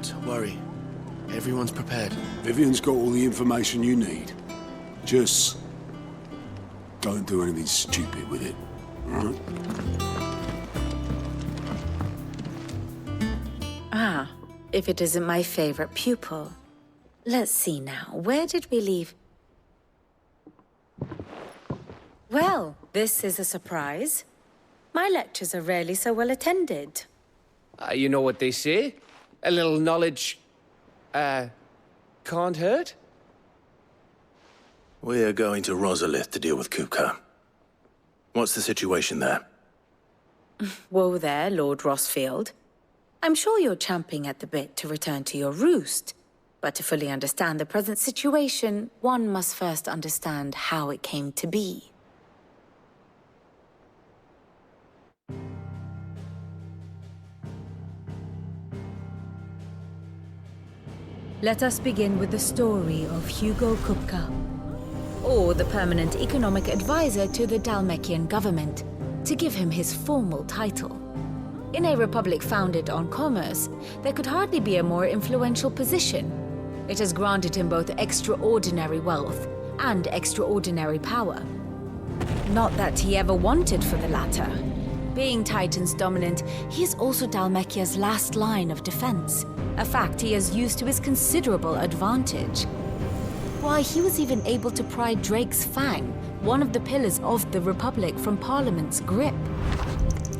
Don't worry. Everyone's prepared. Vivian's got all the information you need. Just don't do anything stupid with it, alright? Ah, if it isn't my favorite pupil. Let's see now, where did we leave? Well, this is a surprise. My lectures are rarely so well attended. You know what they say? A little knowledge, can't hurt? We're going to Rosalith to deal with Kupka. What's the situation there? Whoa there, Lord Rossfield. I'm sure you're champing at the bit to return to your roost. But to fully understand the present situation, one must first understand how it came to be. Let us begin with the story of Hugo Kupka, or the permanent economic advisor to the Dhalmekian government, to give him his formal title. In a republic founded on commerce, there could hardly be a more influential position. It has granted him both extraordinary wealth and extraordinary power. Not that he ever wanted for the latter. Being Titan's dominant, he is also Dhalmekia's last line of defense, a fact he has used to his considerable advantage. Why, he was even able to pry Drake's Fang, one of the pillars of the Republic, from Parliament's grip.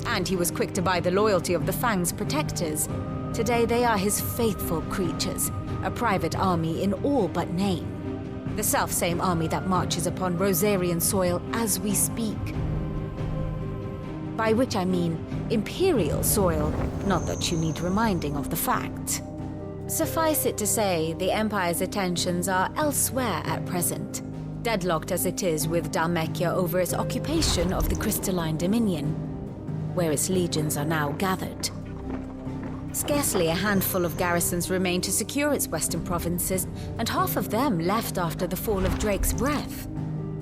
And he was quick to buy the loyalty of the Fang's protectors. Today they are his faithful creatures, a private army in all but name. The self-same army that marches upon Rosarian soil as we speak. By which I mean Imperial soil, not that you need reminding of the fact. Suffice it to say, the Empire's attentions are elsewhere at present, deadlocked as it is with Dhalmekia over its occupation of the Crystalline Dominion, where its legions are now gathered. Scarcely a handful of garrisons remain to secure its western provinces, and half of them left after the fall of Drake's Breath.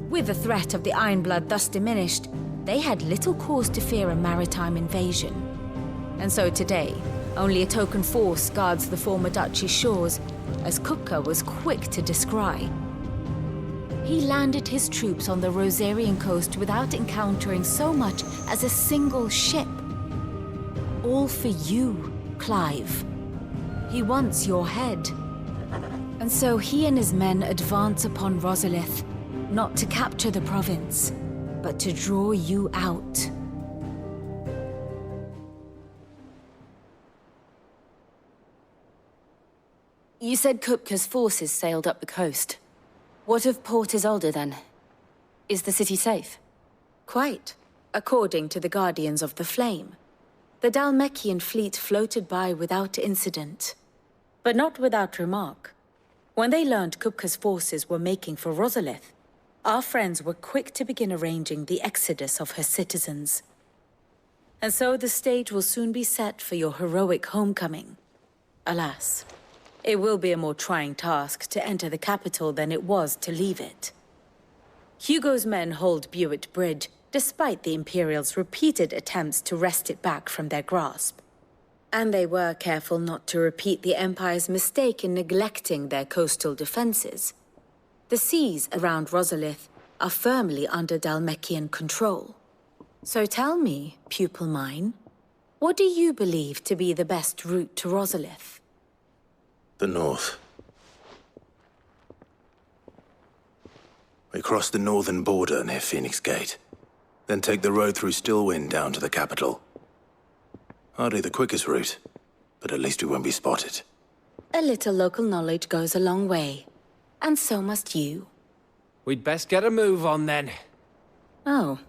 With the threat of the Ironblood thus diminished, they had little cause to fear a maritime invasion. And so today, only a token force guards the former duchy's shores, as Kupka was quick to descry. He landed his troops on the Rosarian coast without encountering so much as a single ship. All for you, Clive. He wants your head. And so he and his men advance upon Rosalith, not to capture the province, but to draw you out. You said Kupka's forces sailed up the coast. What of Port Isolde, then? Is the city safe? Quite, according to the Guardians of the Flame. The Dhalmekian fleet floated by without incident. But not without remark. When they learned Kupka's forces were making for Rosalith, our friends were quick to begin arranging the exodus of her citizens. And so the stage will soon be set for your heroic homecoming. Alas, it will be a more trying task to enter the capital than it was to leave it. Hugo's men hold Buett Bridge, despite the Imperials' repeated attempts to wrest it back from their grasp. And they were careful not to repeat the Empire's mistake in neglecting their coastal defenses. The seas around Rosalith are firmly under Dhalmekian control. So tell me, pupil mine, what do you believe to be the best route to Rosalith? The north. We cross the northern border near Phoenix Gate, then take the road through Stillwind down to the capital. Hardly the quickest route, but at least we won't be spotted. A little local knowledge goes a long way, and so must you. We'd best get a move on then. Oh,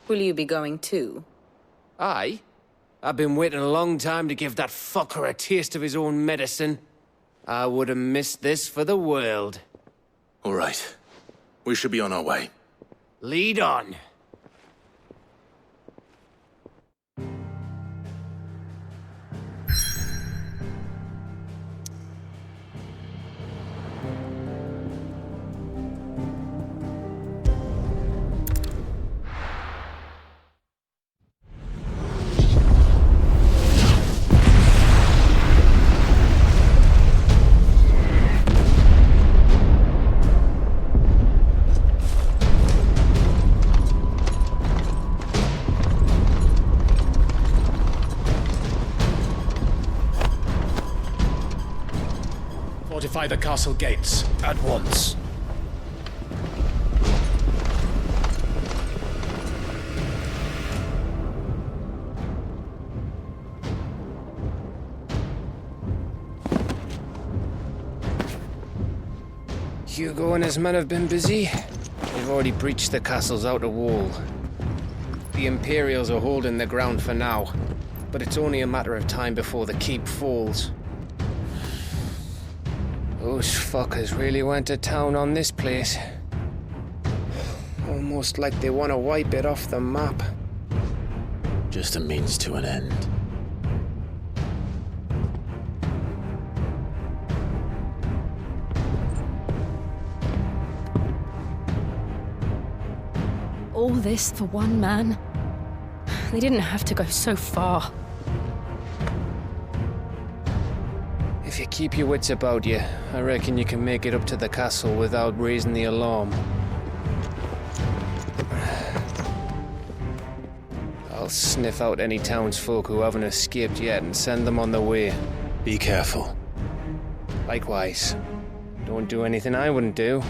will you be going too? Aye. I've been waiting a long time to give that fucker a taste of his own medicine. I would have missed this for the world. All right. We should be on our way. Lead on. Fortify the castle gates, at once. Hugo and his men have been busy. They've already breached the castle's outer wall. The Imperials are holding the ground for now, but it's only a matter of time before the keep falls. Those fuckers really went to town on this place. Almost like they want to wipe it off the map. Just a means to an end. All this for one man? They didn't have to go so far. If you keep your wits about you, I reckon you can make it up to the castle without raising the alarm. I'll sniff out any townsfolk who haven't escaped yet and send them on their way. Be careful. Likewise. Don't do anything I wouldn't do.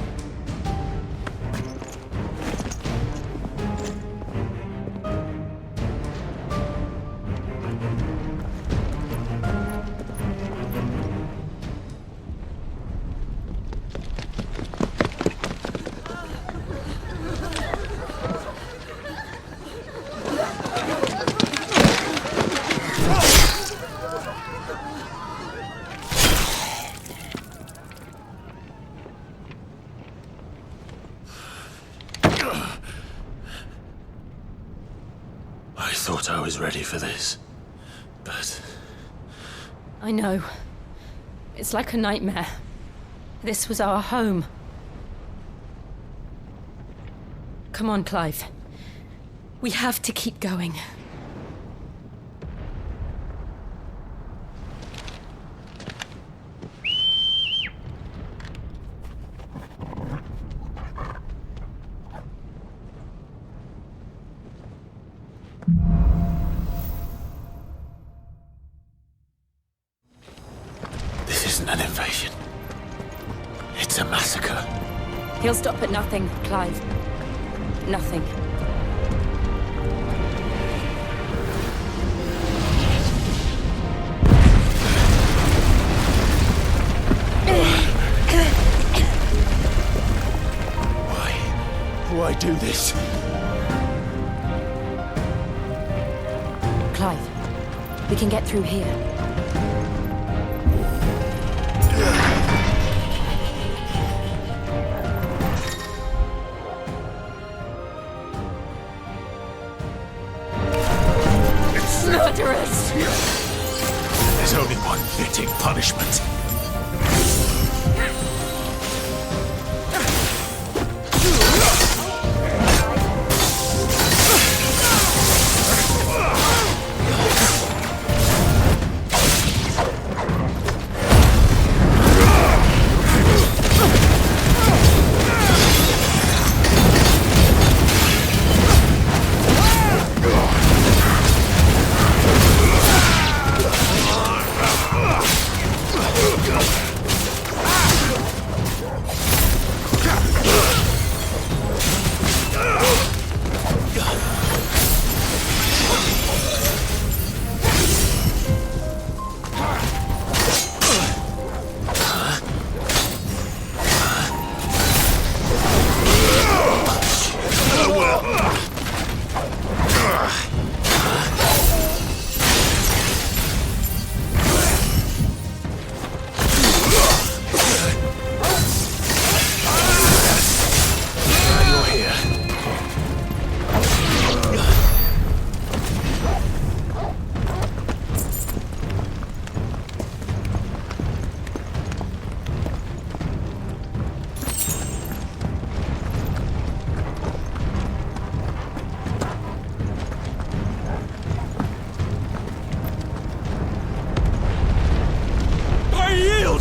I thought I was ready for this, but... I know. It's like a nightmare. This was our home. Come on, Clive. We have to keep going. This isn't an invasion. It's a massacre. He'll stop at nothing, Clive. Nothing. Why do this? Clive, we can get through here. Murderers! There's only one fitting punishment.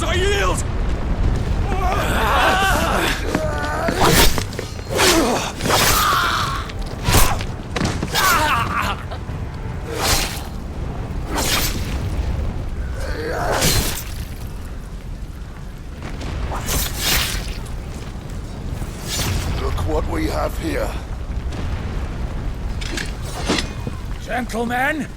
I yield! we have here? Gentlemen!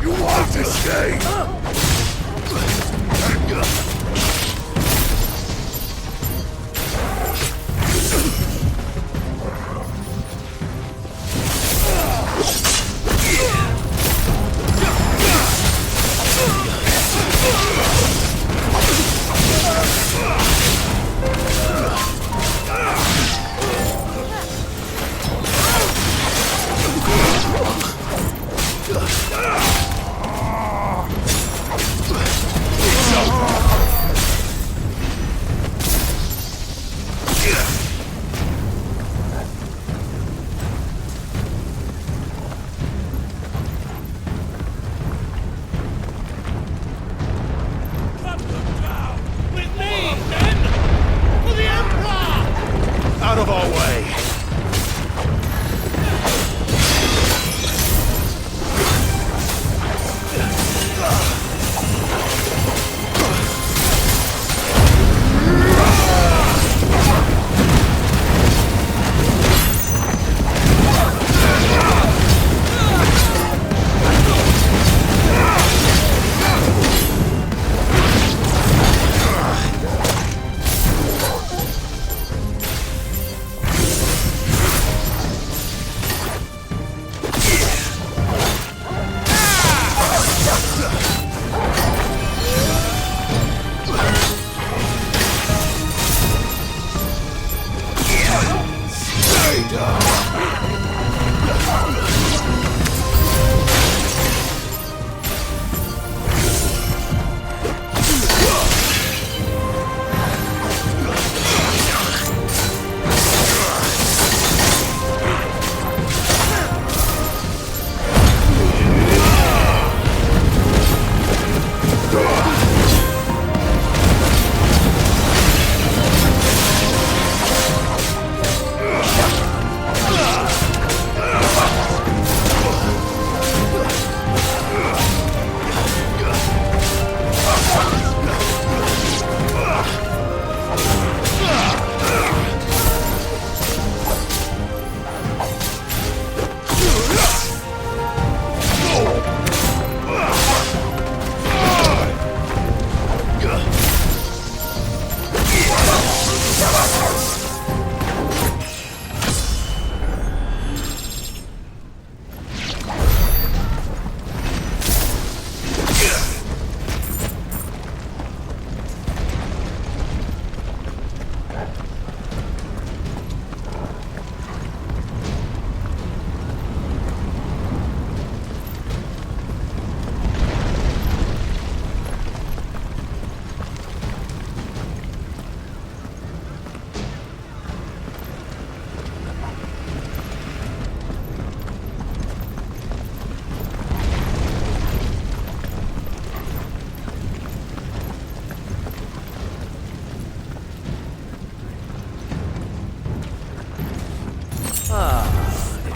You won't escape! Out of our way!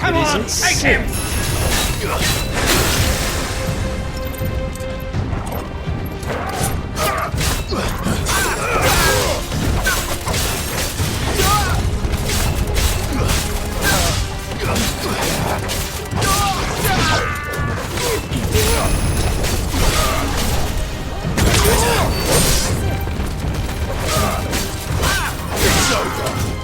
Come on, take him! It's over.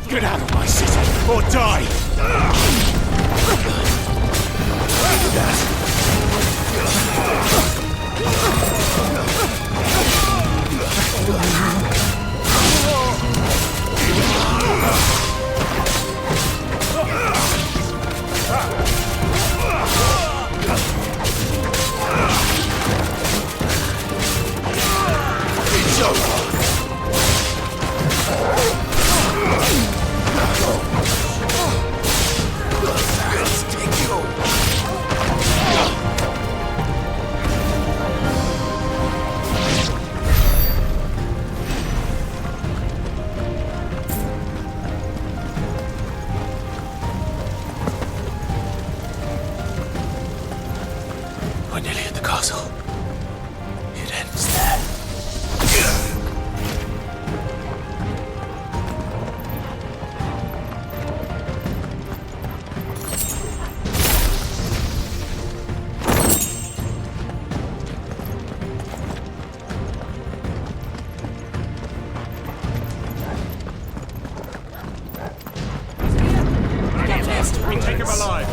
Get out of my city, or die! It's over! We're nearly at the castle. It ends there. We take him alive!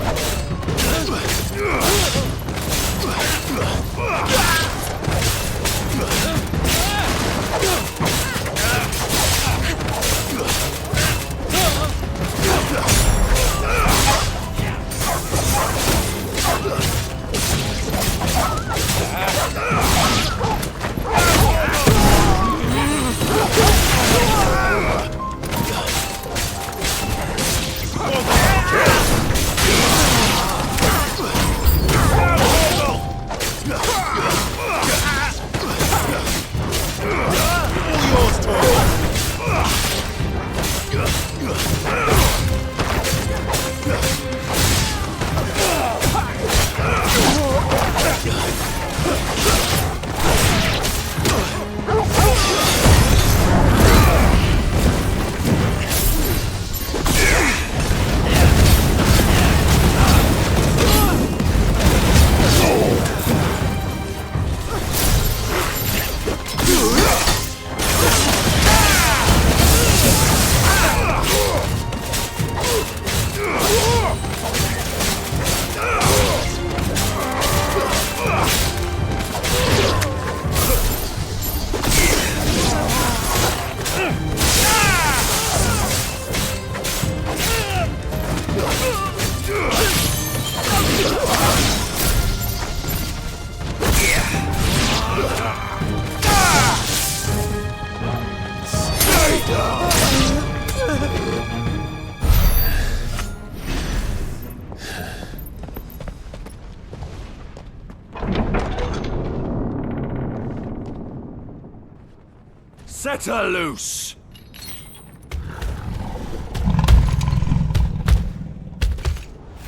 Set her loose!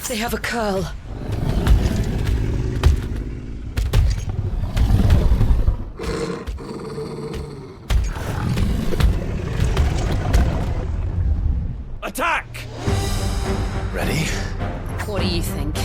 They have a Coeurl. Attack! Ready? What do you think?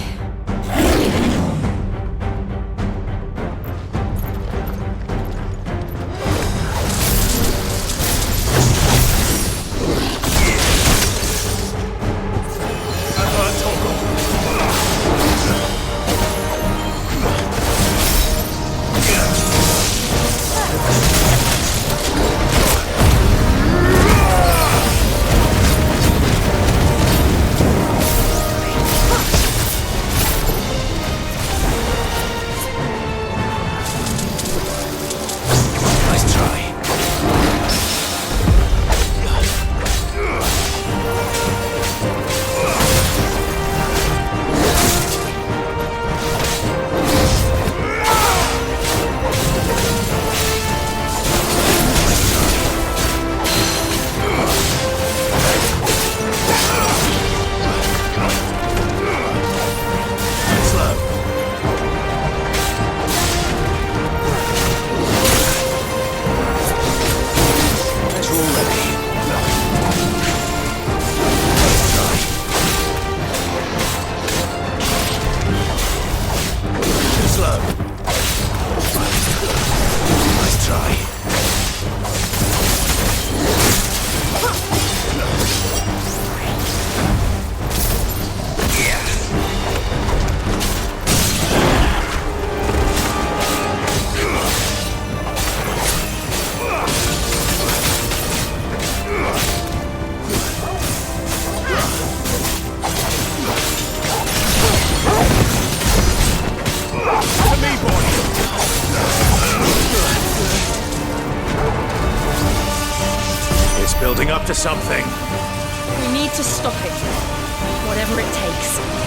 to something. We need to stop it. Whatever it takes.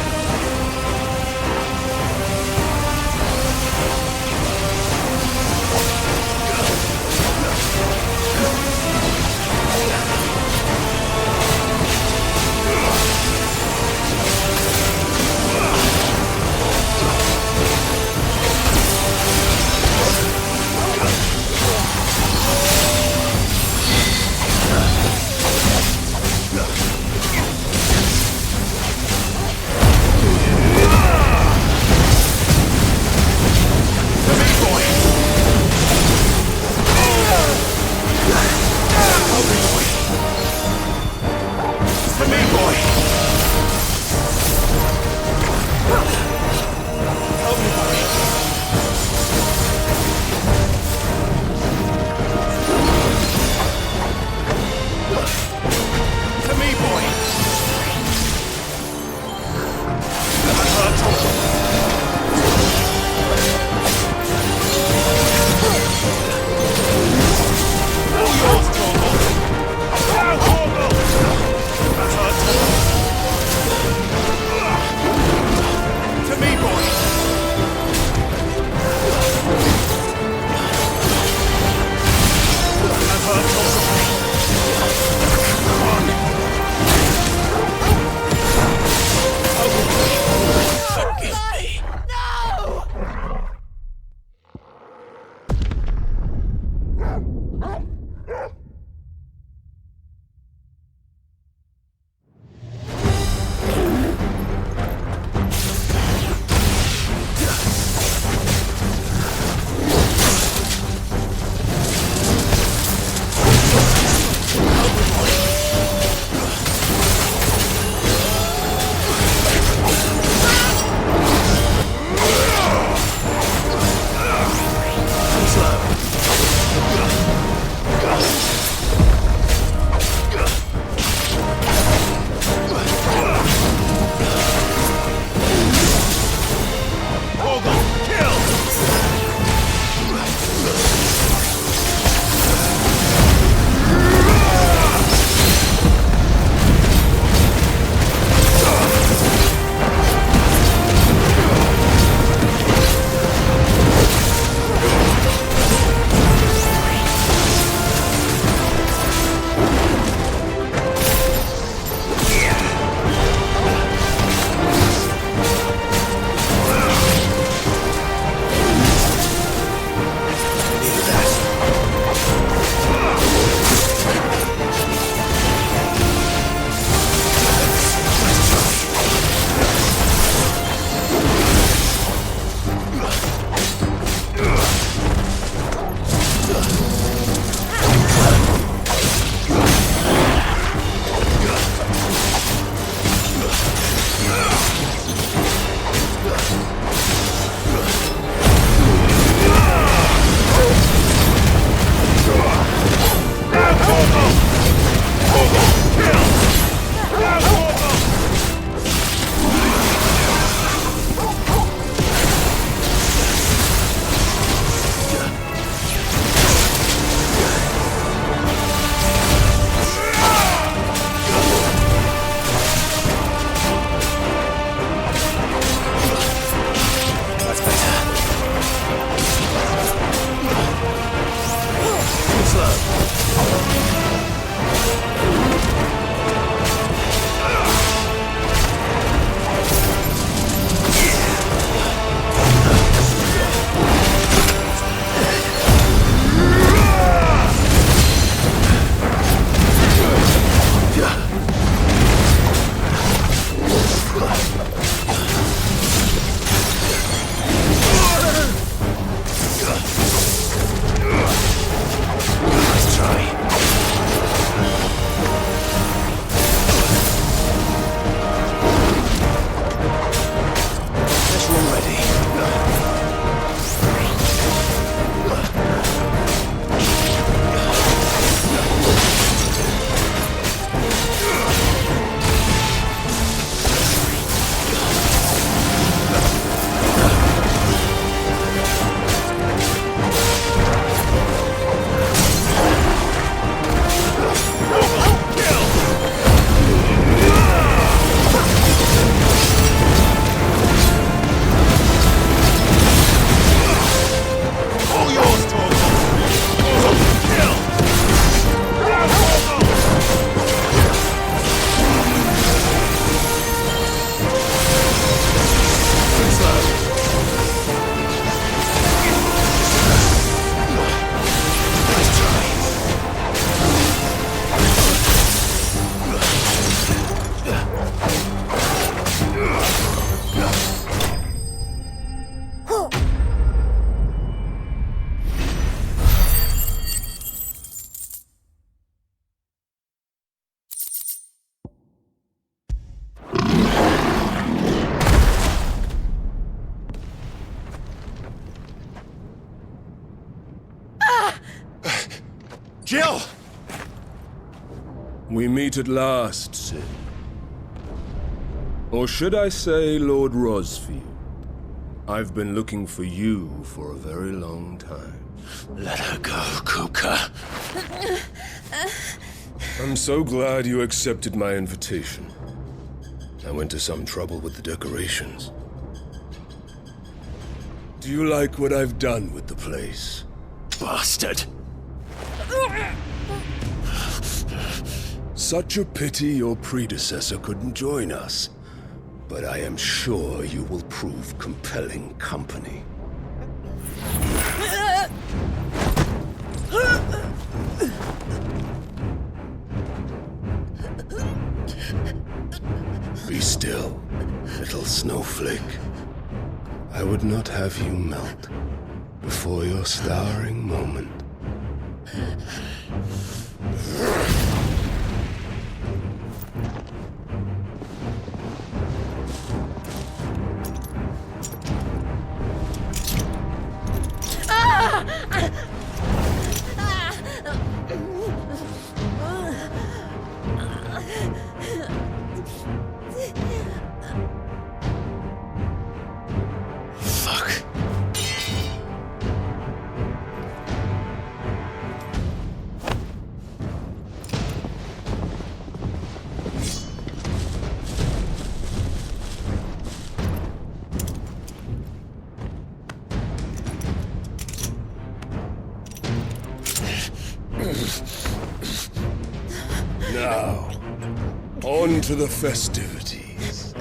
Jill! We meet at last, Sid. Or should I say, Lord Rosfield? I've been looking for you for a very long time. Let her go, Kupka. I'm so glad you accepted my invitation. I went to some trouble with the decorations. Do you like what I've done with the place? Bastard! Such a pity your predecessor couldn't join us. But I am sure you will prove compelling company. Be still, little snowflake. I would not have you melt before your starring moment. Fuck. Now, on to the festivities.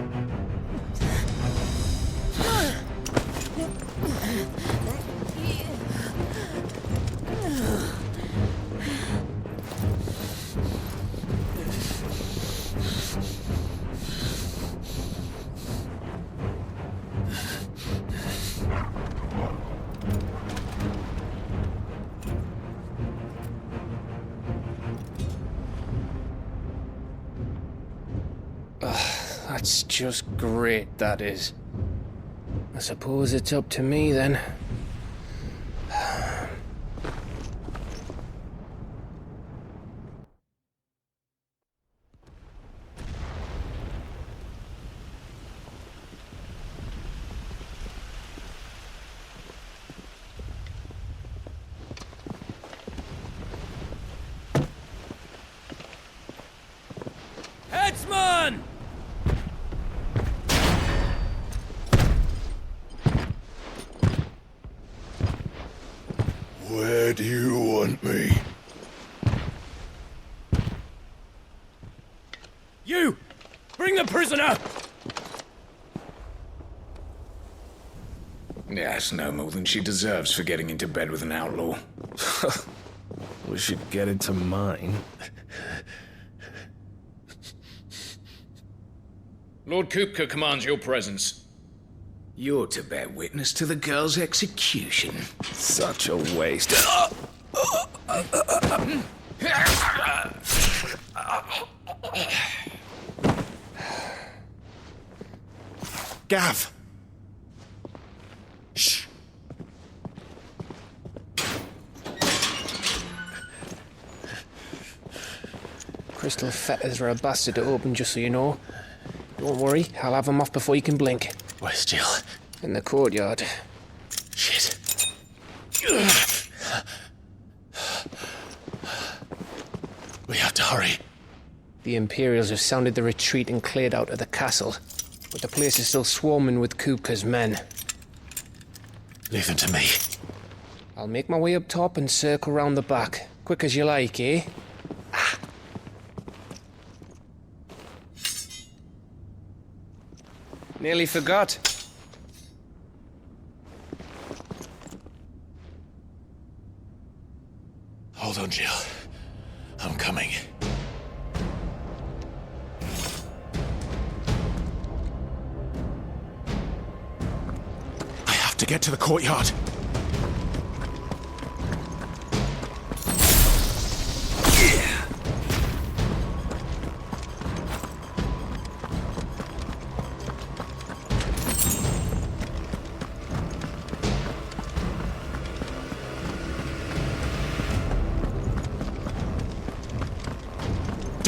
That's just great, that is. I suppose it's up to me, then. Headsman! Where do you want me? You! Bring the prisoner! Yes, no more than she deserves for getting into bed with an outlaw. We should get into mine. Lord Kupka commands your presence. You're to bear witness to the girl's execution. Such a waste. Gav! Shh! Crystal fetters are a bastard to open, just so you know. Don't worry, I'll have them off before you can blink. Where's Jill? In the courtyard. Shit. We have to hurry. The Imperials have sounded the retreat and cleared out of the castle, but the place is still swarming with Kupka's men. Leave them to me. I'll make my way up top and circle round the back. Quick as you like, eh? Nearly forgot. Hold on, Jill. I'm coming. I have to get to the courtyard.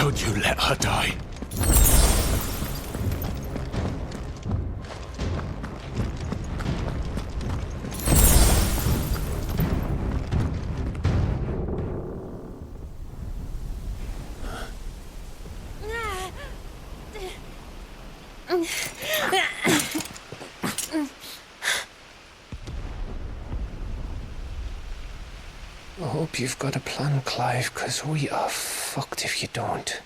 Don't you let her die. I hope you've got a plan, Clive, because we are fucked if you don't.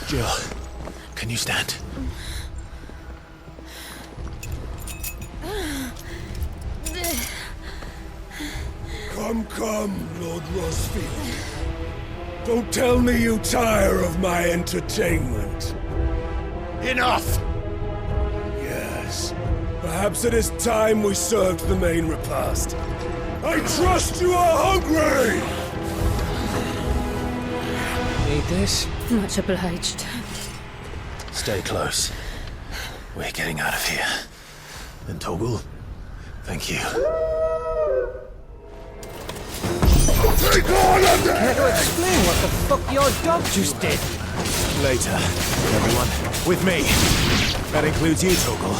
Jill, can you stand? Come, Lord Rosfield. Don't tell me you tire of my entertainment. Enough! Yes. Perhaps it is time we served the main repast. I trust you are hungry! Need this? Much obliged. Stay close. We're getting out of here. And Toggle, thank you. Take on of them! Care to explain what the fuck your dog just did? Later, everyone. With me. That includes you, Toggle.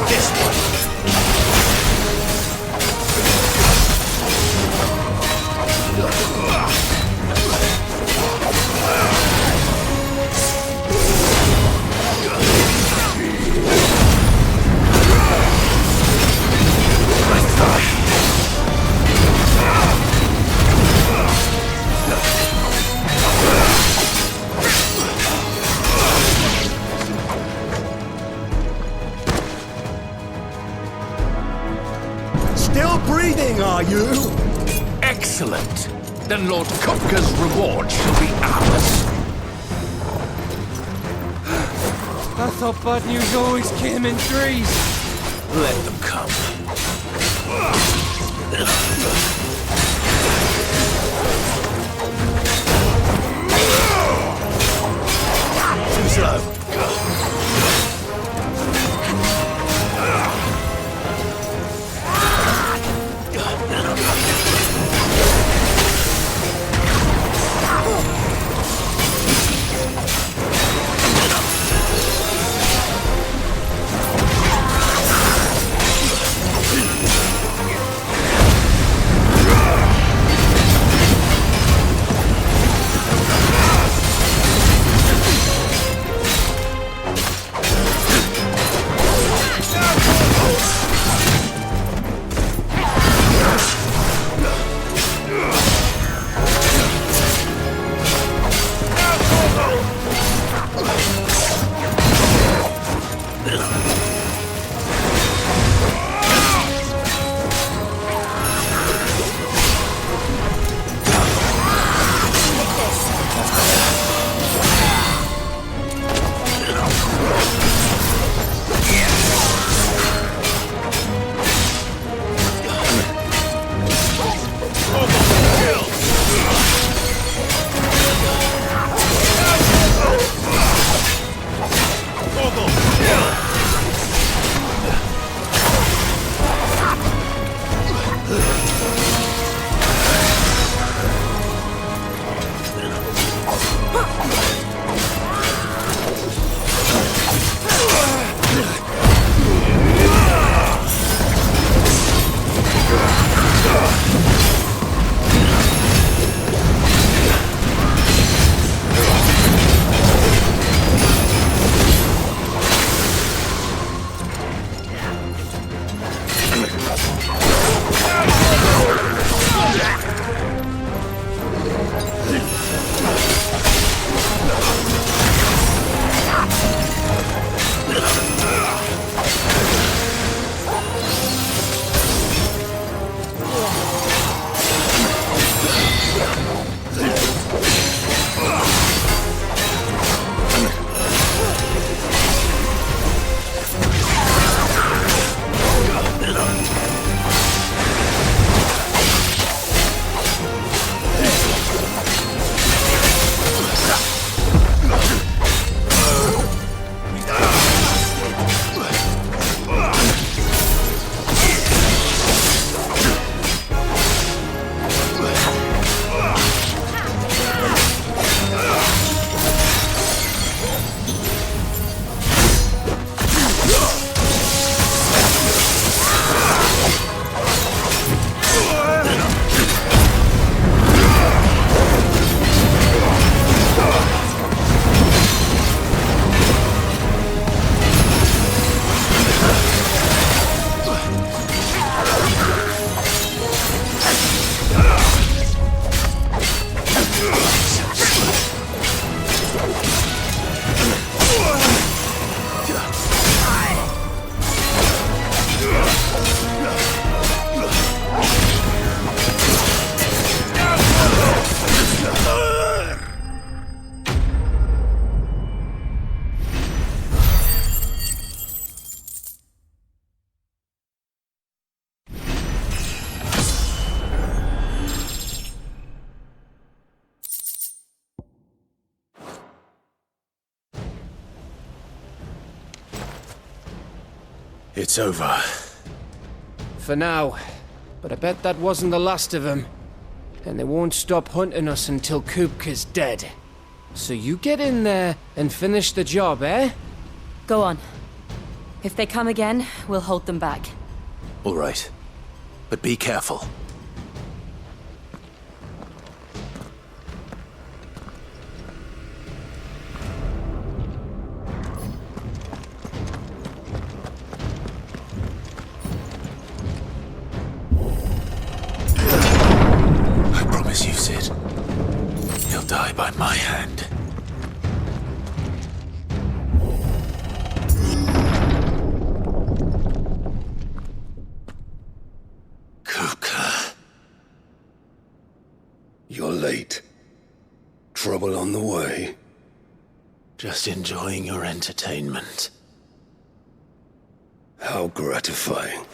This way. Still breathing, are you? Excellent. Then Lord Kupka's reward shall be ours. I thought bad news always came in threes. Let them come. Too slow. It's over. For now. But I bet that wasn't the last of them. And they won't stop hunting us until Kupka's dead. So you get in there and finish the job, eh? Go on. If they come again, we'll hold them back. All right. But be careful. I promise you, Sid. He'll die by my hand. You're late. Trouble on the way? Just enjoying your entertainment. How gratifying.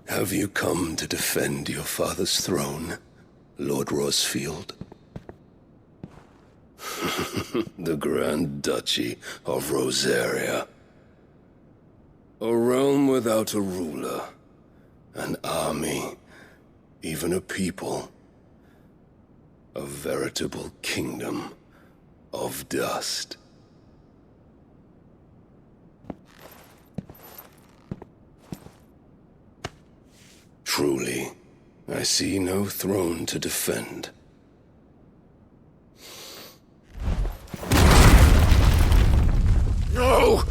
Have you come to defend your father's throne, Lord Rosfield? The Grand Duchy of Rosaria. A realm without a ruler, an army, even a people. A veritable kingdom of dust. Truly, I see no throne to defend. No!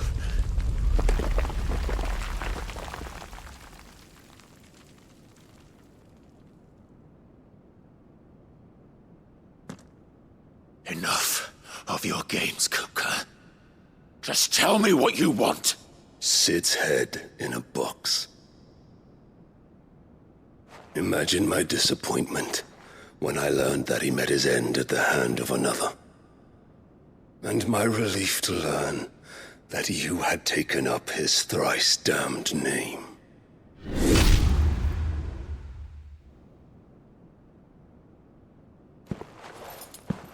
Enough of your games, Kupka. Just tell me what you want. Sid's head in a box. Imagine my disappointment when I learned that he met his end at the hand of another. And my relief to learn that you had taken up his thrice-damned name.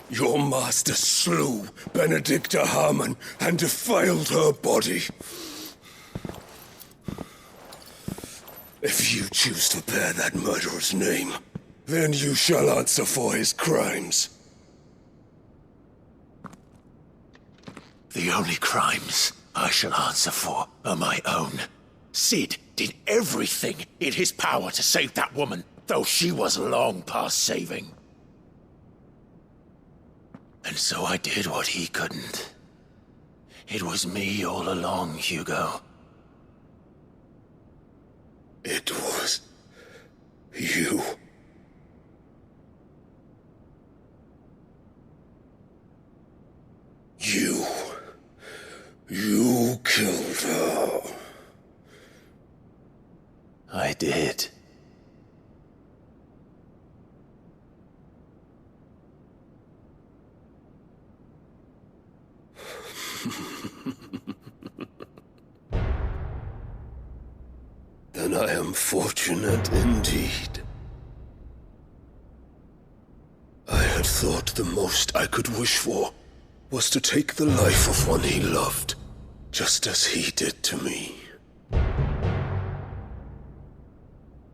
Your master slew Benedicta Harmon and defiled her body. If you choose to bear that murderer's name, then you shall answer for his crimes. The only crimes I shall answer for are my own. Sid did everything in his power to save that woman, though she was long past saving. And so I did what he couldn't. It was me all along, Hugo. It was you. You killed her. I did. Then I am fortunate indeed. I had thought the most I could wish for was to take the life of one he loved, just as he did to me.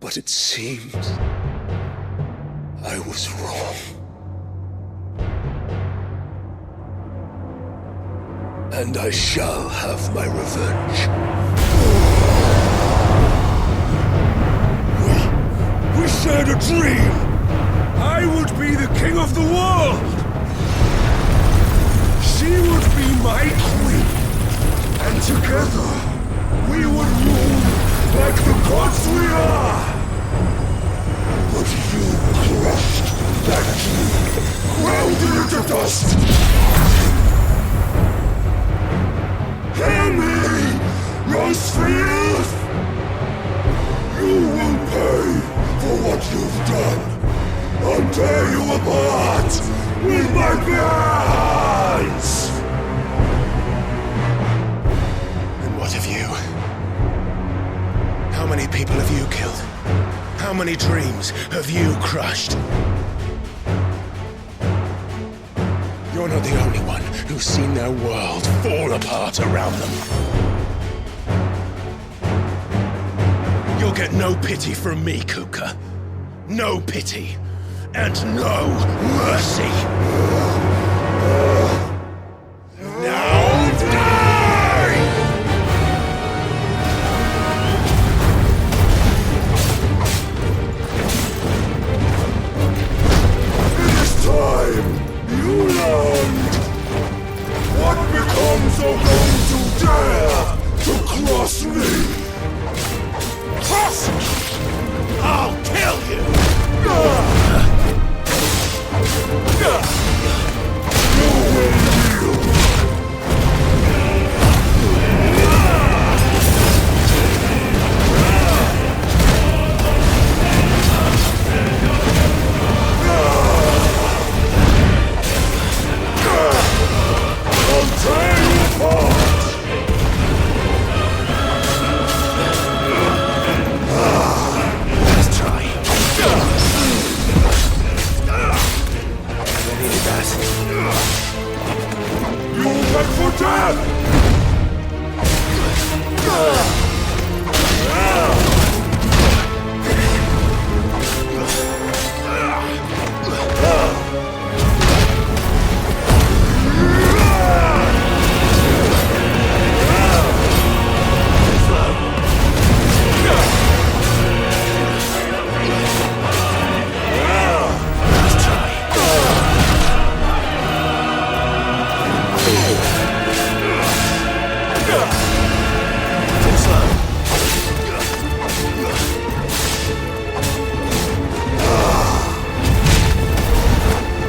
But it seems I was wrong. And I shall have my revenge. We shared a dream! I would be the king of the world! She would be my queen! And together, we would rule like the gods we are! But you crushed that dream, ground it into dust! Hear me, Rosefield! You will pay for what you've done. I'll tear you apart with my bare hands! And what of you? How many people have you killed? How many dreams have you crushed? You're not the only one who's seen their world fall apart around them. You'll get no pity from me, Kupka. No pity. And no mercy. also going to dare to cross me! Cross! I'll kill you! No way, you! I'll tear you apart! Let's try. I needed that. You beg for death!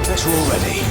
That's already.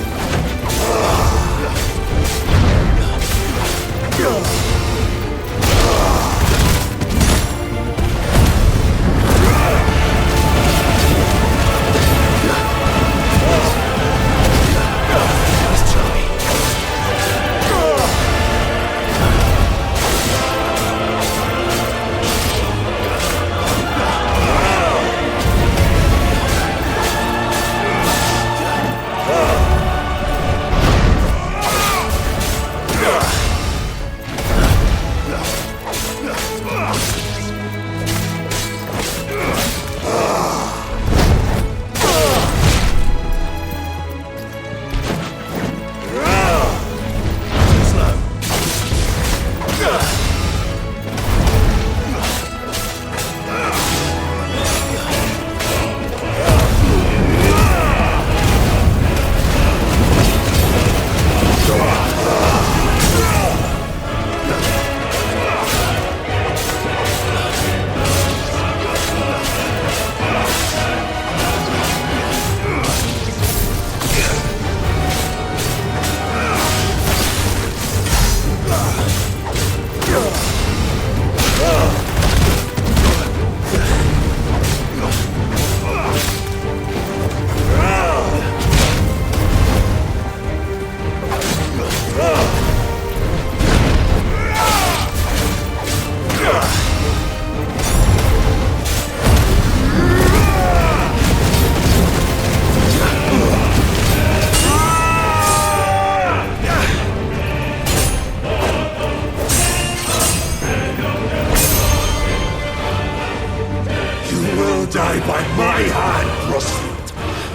Die by my hand, Crossfield.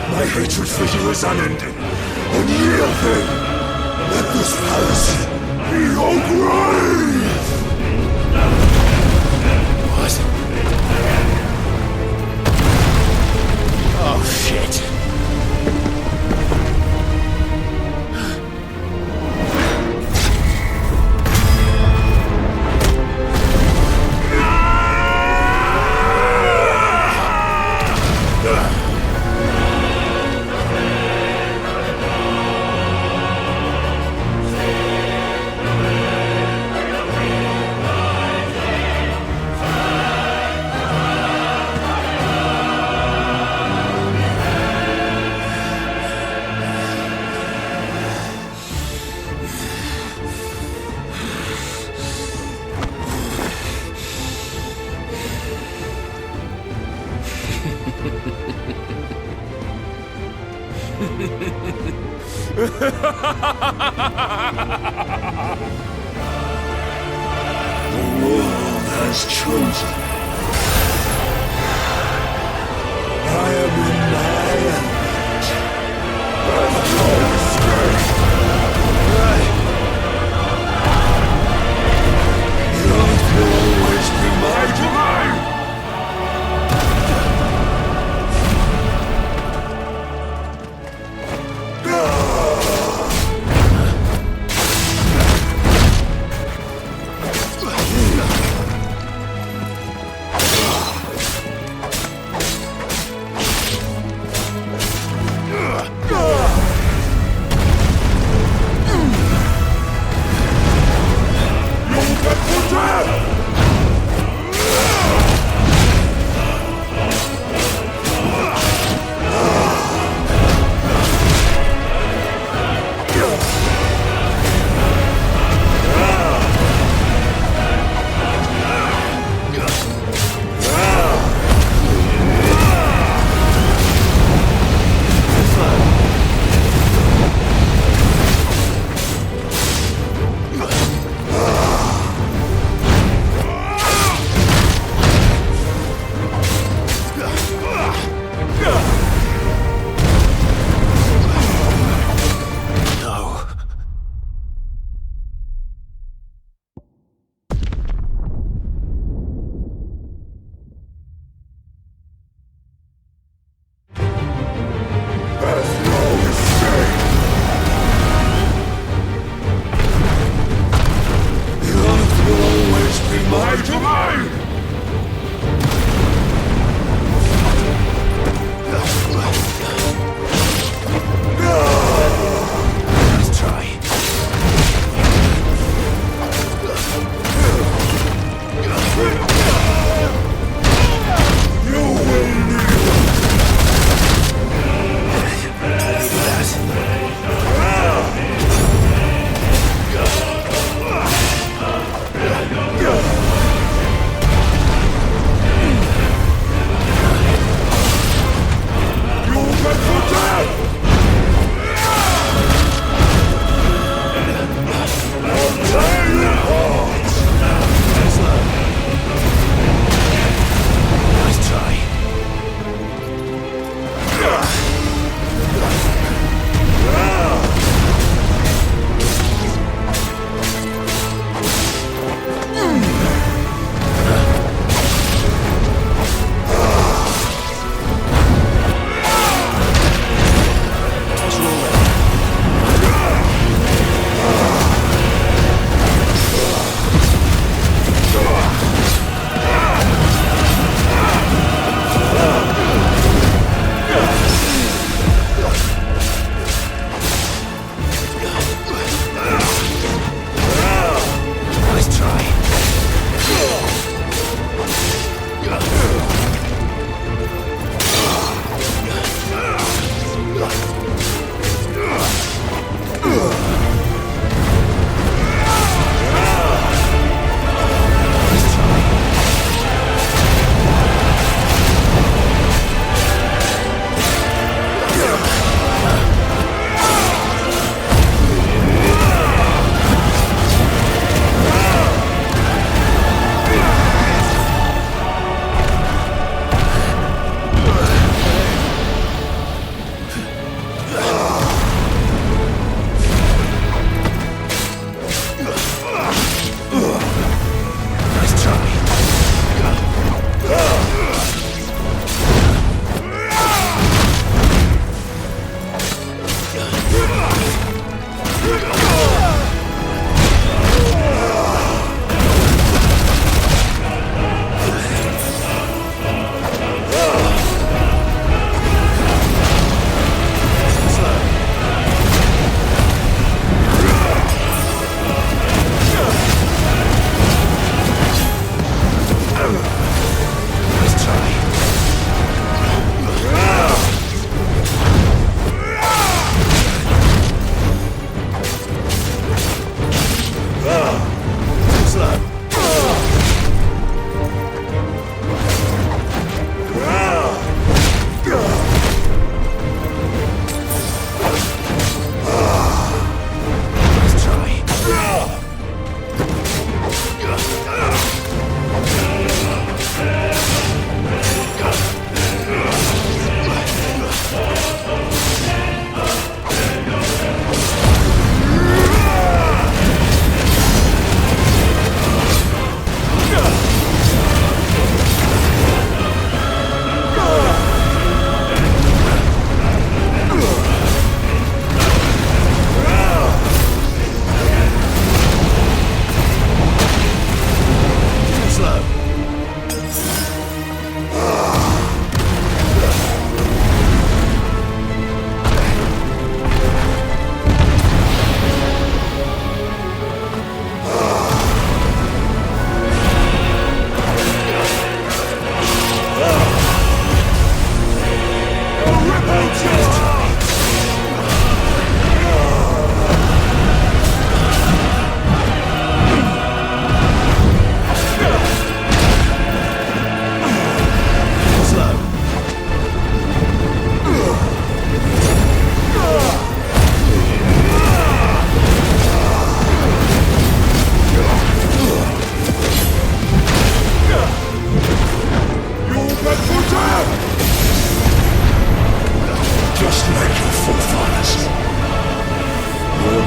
My hatred for you is unending. Unyielding. Let this palace be your grave! What? Oh, shit. The world has chosen. I am in my element. There's no escape. The earth will always be my domain.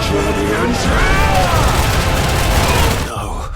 journey ends here! No.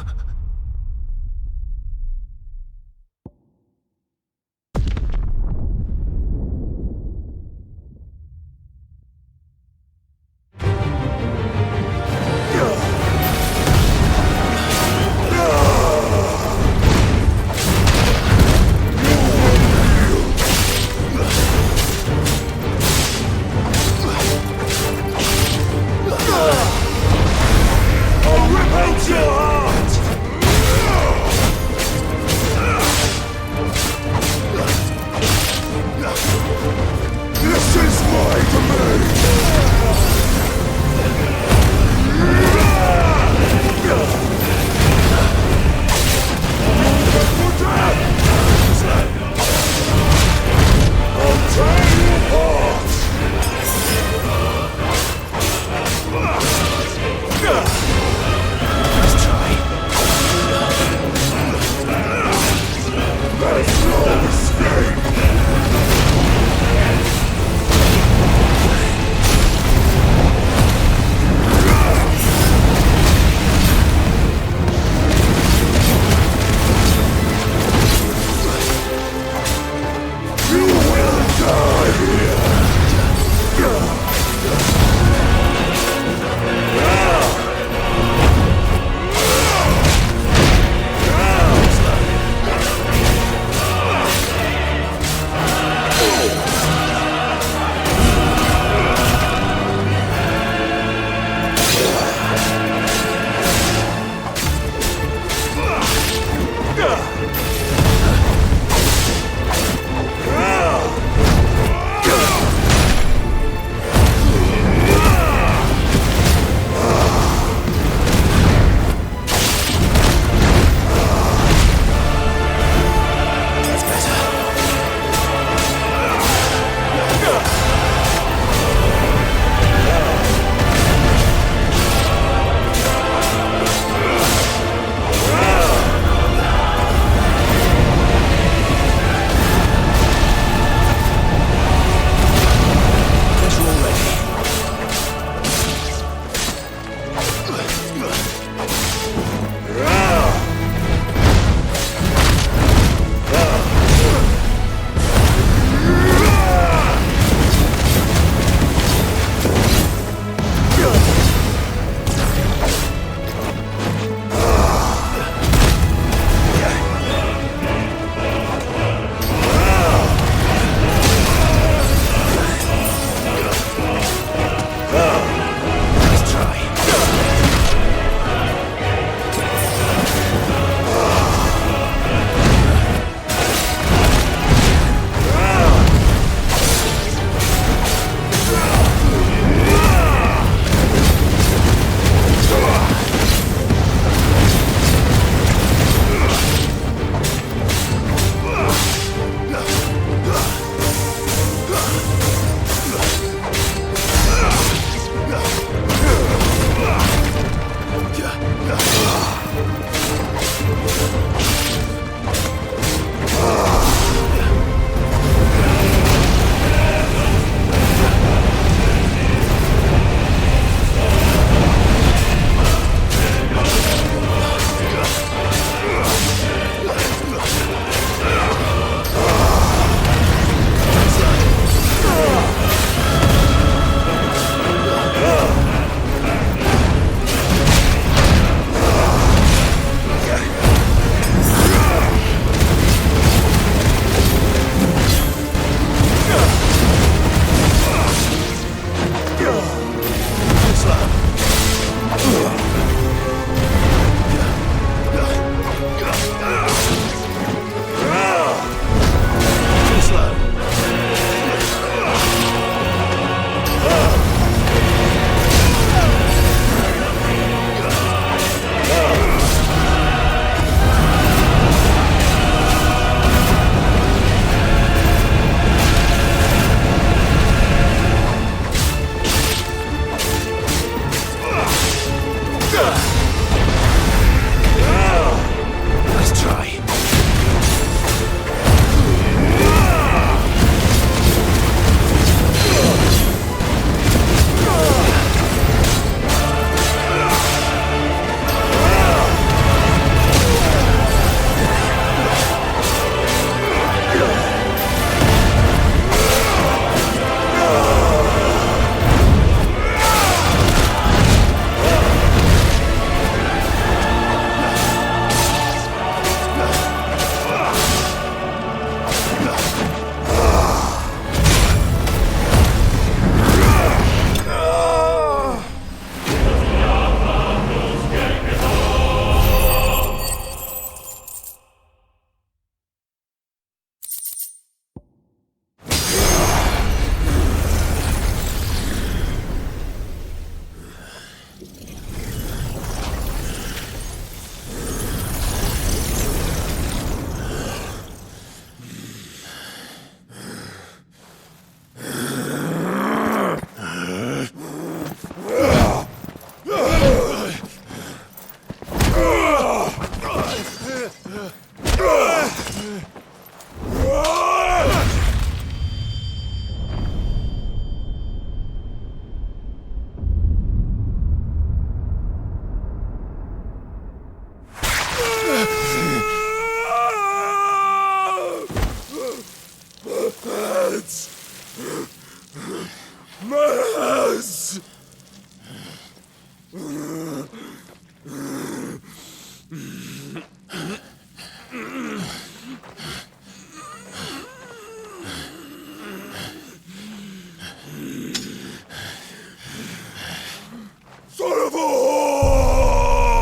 son of a whore!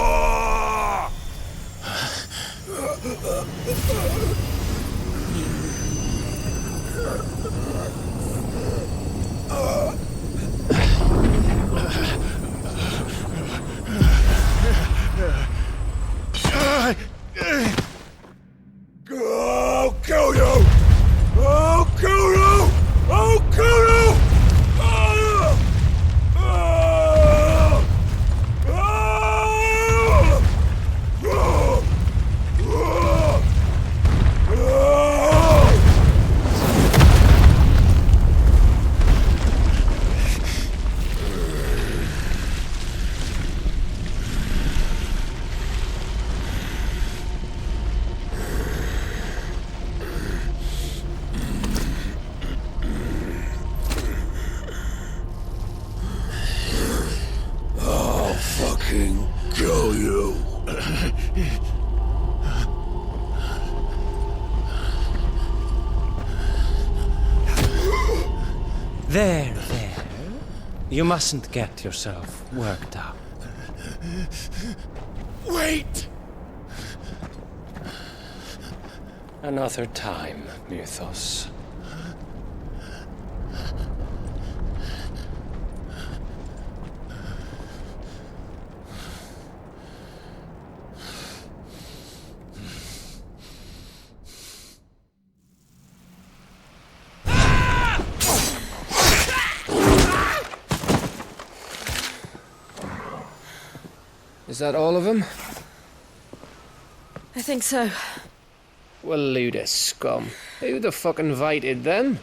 I'll kill you! I'll kill you! I'll kill you! Kill you. There. You mustn't get yourself worked up. Wait! Another time, Mythos. Is that all of them? I think so. Well, load of scum. Who the fuck invited them?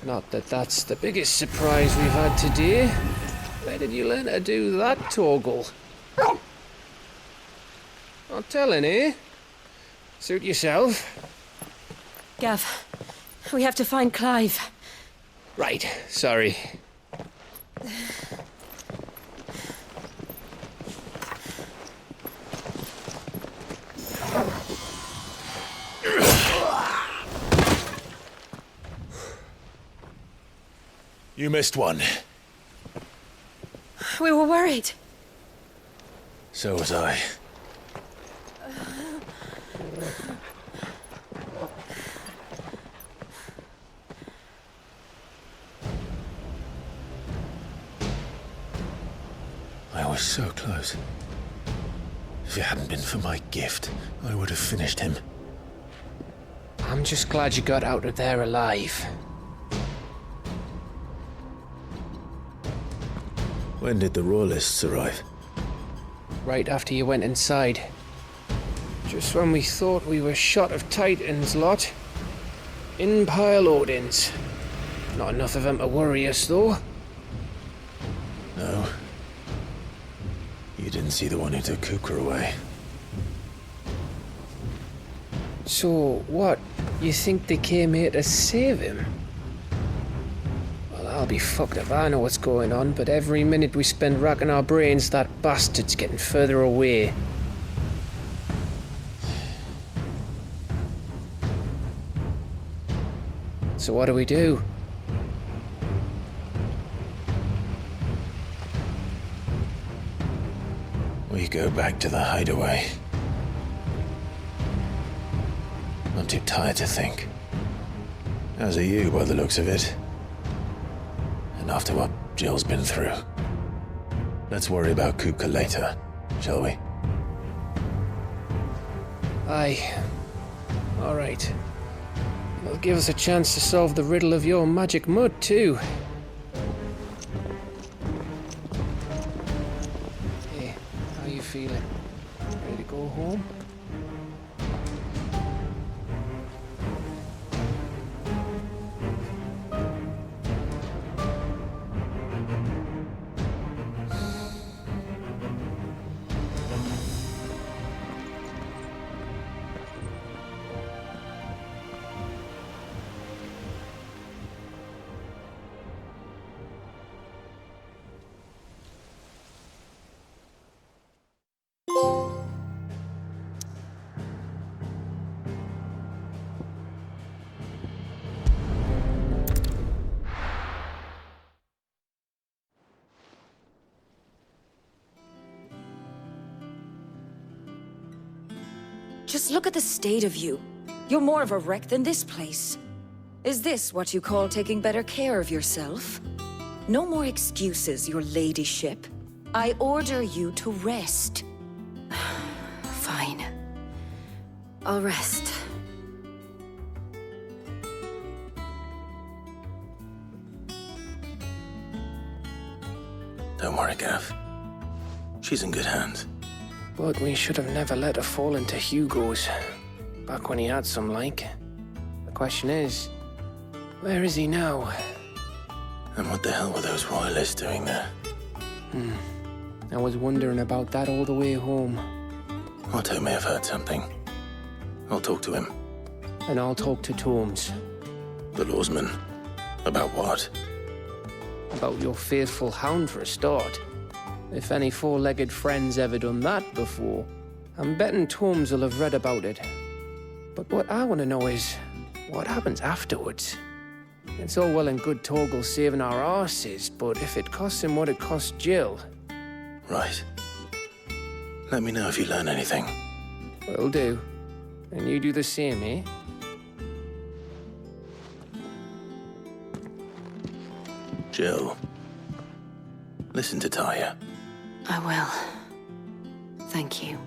Not that that's the biggest surprise we've had today. Where did you learn to do that, Torgal? Not telling, eh? Suit yourself. Gav, we have to find Clive. Right, sorry. You missed one. We were worried. So was I. I was so close. If it hadn't been for my gift, I would have finished him. I'm just glad you got out of there alive. When did the Royalists arrive? Right after you went inside. Just when we thought we were shot of Titans lot. In pile Odins. Not enough of them to worry us, though. No. You didn't see the one who took Kupka away. So, what? You think they came here to save him? Well, I'll be fucked if I know what's going on, but every minute we spend racking our brains, that bastard's getting further away. So what do we do? We go back to the Hideaway. I'm too tired to think. As are you, by the looks of it. And after what Jill's been through. Let's worry about Kupka later, shall we? Aye. All right. It'll give us a chance to solve the riddle of your magic mud, too. Hey, how you feeling? Ready to go home? Just look at the state of you. You're more of a wreck than this place. Is this what you call taking better care of yourself? No more excuses, your ladyship. I order you to rest. Fine. I'll rest. Don't worry, Gav. She's in good hands. But we should have never let her fall into Hugo's. Back when he had some like. The question is, where is he now? And what the hell were those royalists doing there? I was wondering about that all the way home. Otto may have heard something. I'll talk to him. And I'll talk to Tomes. The lawsman. About what? About your faithful hound for a start. If any four-legged friend's ever done that before, I'm betting Tomes will have read about it. But what I want to know is, what happens afterwards? It's all well and good Torgal saving our arses, but if it costs him what it cost Jill... Right. Let me know if you learn anything. Will do. And you do the same, eh? Jill. Listen to Taya. I will. Thank you.